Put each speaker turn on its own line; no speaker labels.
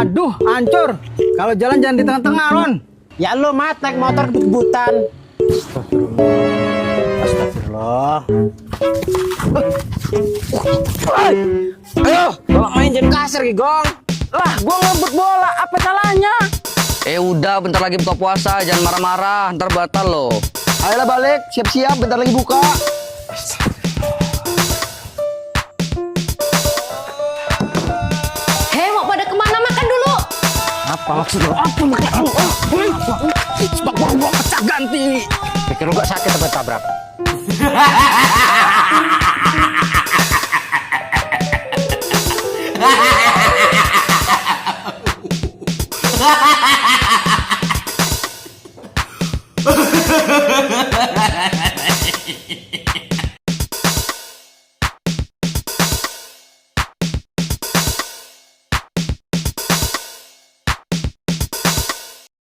Waduh, hancur. Kalau jalan jangan di tengah-tengah, Ron.
Ya lo mat naik motor kebut-kebutan.
Astagfirullah.
Ayo, kalau main jangan kasar Gong.
Lah, gua ngebut bola, apa salahnya?
Udah bentar lagi buka puasa, jangan marah-marah, ntar batal loh.
Ayolah balik, siap-siap, bentar lagi buka.
Hei, mau pada kemana? Makan dulu.
Apa maksud lo? Apa maksud lo? Sepak bola gua pecah ganti.
Pikir lu gak sakit apa tabrak?